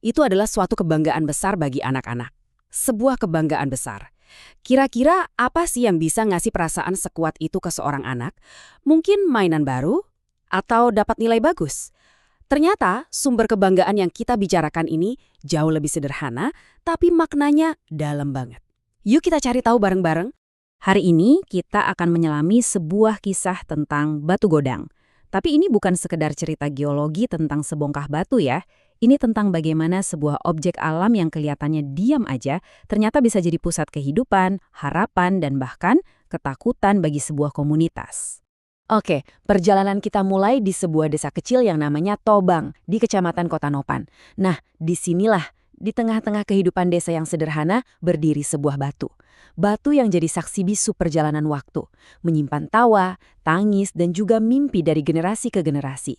Itu adalah suatu kebanggaan besar bagi anak-anak. Sebuah kebanggaan besar. Kira-kira apa sih yang bisa ngasih perasaan sekuat itu ke seorang anak? Mungkin mainan baru? Atau dapat nilai bagus? Ternyata sumber kebanggaan yang kita bicarakan ini jauh lebih sederhana, tapi maknanya dalam banget. Yuk kita cari tahu bareng-bareng. Hari ini kita akan menyelami sebuah kisah tentang batu godang. Tapi ini bukan sekedar cerita geologi tentang sebongkah batu ya. Ini tentang bagaimana sebuah objek alam yang kelihatannya diam aja ternyata bisa jadi pusat kehidupan, harapan, dan bahkan ketakutan bagi sebuah komunitas. Oke, perjalanan kita mulai di sebuah desa kecil yang namanya Tobang di Kecamatan Kota Nopan. Nah, disinilah, di tengah-tengah kehidupan desa yang sederhana, berdiri sebuah batu. Batu yang jadi saksi bisu perjalanan waktu, menyimpan tawa, tangis, dan juga mimpi dari generasi ke generasi.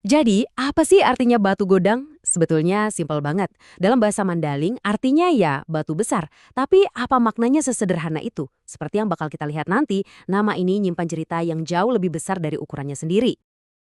Jadi, apa sih artinya batu godang? Sebetulnya simpel banget. Dalam bahasa Mandaling, artinya ya batu besar. Tapi apa maknanya sesederhana itu? Seperti yang bakal kita lihat nanti, nama ini nyimpan cerita yang jauh lebih besar dari ukurannya sendiri.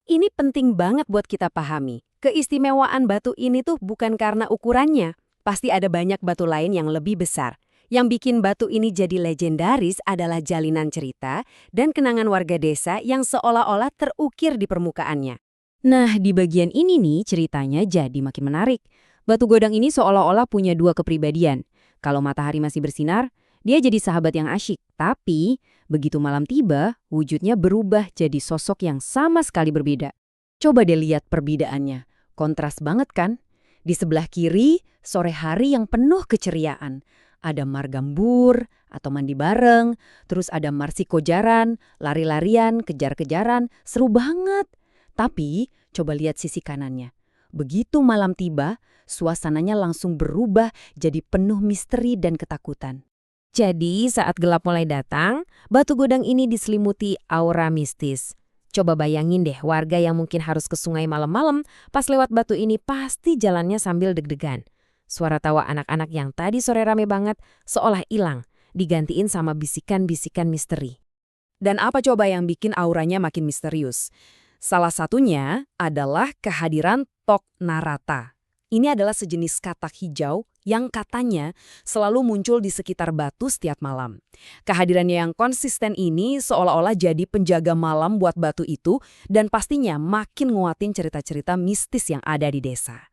Ini penting banget buat kita pahami. Keistimewaan batu ini tuh bukan karena ukurannya. Pasti ada banyak batu lain yang lebih besar. Yang bikin batu ini jadi legendaris adalah jalinan cerita dan kenangan warga desa yang seolah-olah terukir di permukaannya. Nah, di bagian ini nih ceritanya jadi makin menarik. Batu godang ini seolah-olah punya dua kepribadian. Kalau matahari masih bersinar, dia jadi sahabat yang asyik. Tapi, begitu malam tiba, wujudnya berubah jadi sosok yang sama sekali berbeda. Coba deh lihat perbedaannya. Kontras banget kan? Di sebelah kiri, sore hari yang penuh keceriaan. Ada margambur atau mandi bareng, terus ada marsiko jaran, lari-larian, kejar-kejaran, seru banget. Tapi, coba lihat sisi kanannya. Begitu malam tiba, suasananya langsung berubah jadi penuh misteri dan ketakutan. Jadi, saat gelap mulai datang, batu godang ini diselimuti aura mistis. Coba bayangin deh warga yang mungkin harus ke sungai malam-malam, pas lewat batu ini pasti jalannya sambil deg-degan. Suara tawa anak-anak yang tadi sore rame banget seolah hilang, digantiin sama bisikan-bisikan misteri. Dan apa coba yang bikin auranya makin misterius? Salah satunya adalah kehadiran Tok Narata. Ini adalah sejenis katak hijau yang katanya selalu muncul di sekitar batu setiap malam. Kehadirannya yang konsisten ini seolah-olah jadi penjaga malam buat batu itu dan pastinya makin nguatin cerita-cerita mistis yang ada di desa.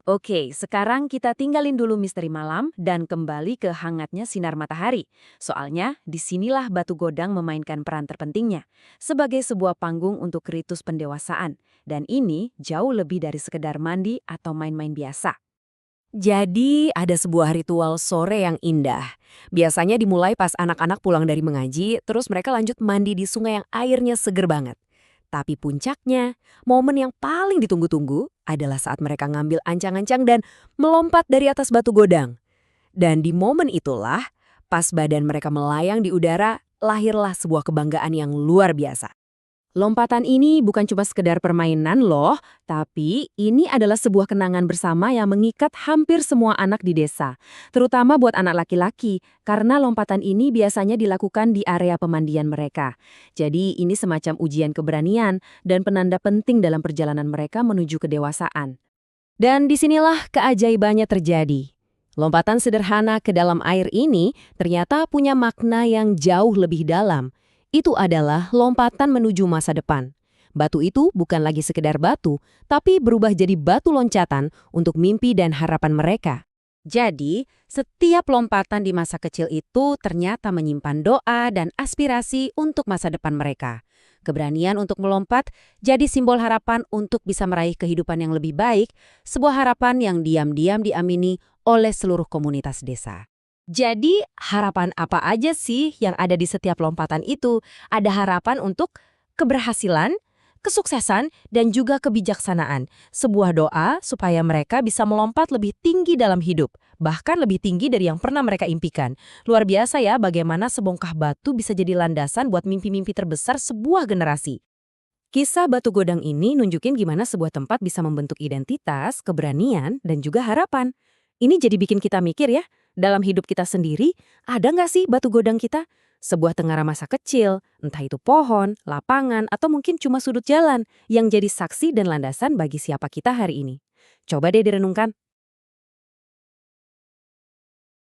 Oke, sekarang kita tinggalin dulu misteri malam dan kembali ke hangatnya sinar matahari. Soalnya, disinilah batu godang memainkan peran terpentingnya sebagai sebuah panggung untuk ritus pendewasaan. Dan ini jauh lebih dari sekedar mandi atau main-main biasa. Jadi, ada sebuah ritual sore yang indah. Biasanya dimulai pas anak-anak pulang dari mengaji, terus mereka lanjut mandi di sungai yang airnya seger banget. Tapi puncaknya, momen yang paling ditunggu-tunggu adalah saat mereka ngambil ancang-ancang dan melompat dari atas batu godang. Dan di momen itulah, pas badan mereka melayang di udara, lahirlah sebuah kebanggaan yang luar biasa. Lompatan ini bukan cuma sekedar permainan loh, tapi ini adalah sebuah kenangan bersama yang mengikat hampir semua anak di desa. Terutama buat anak laki-laki, karena lompatan ini biasanya dilakukan di area pemandian mereka. Jadi ini semacam ujian keberanian dan penanda penting dalam perjalanan mereka menuju kedewasaan. Dan disinilah keajaibannya terjadi. Lompatan sederhana ke dalam air ini ternyata punya makna yang jauh lebih dalam. Itu adalah lompatan menuju masa depan. Batu itu bukan lagi sekedar batu, tapi berubah jadi batu loncatan untuk mimpi dan harapan mereka. Jadi, setiap lompatan di masa kecil itu ternyata menyimpan doa dan aspirasi untuk masa depan mereka. Keberanian untuk melompat jadi simbol harapan untuk bisa meraih kehidupan yang lebih baik, sebuah harapan yang diam-diam diamini oleh seluruh komunitas desa. Jadi, harapan apa aja sih yang ada di setiap lompatan itu? Ada harapan untuk keberhasilan, kesuksesan, dan juga kebijaksanaan. Sebuah doa supaya mereka bisa melompat lebih tinggi dalam hidup, bahkan lebih tinggi dari yang pernah mereka impikan. Luar biasa ya bagaimana sebongkah batu bisa jadi landasan buat mimpi-mimpi terbesar sebuah generasi. Kisah batu godang ini nunjukin gimana sebuah tempat bisa membentuk identitas, keberanian, dan juga harapan. Ini jadi bikin kita mikir ya, dalam hidup kita sendiri, ada nggak sih batu godang kita? Sebuah tengara masa kecil, entah itu pohon, lapangan, atau mungkin cuma sudut jalan, yang jadi saksi dan landasan bagi siapa kita hari ini. Coba deh direnungkan.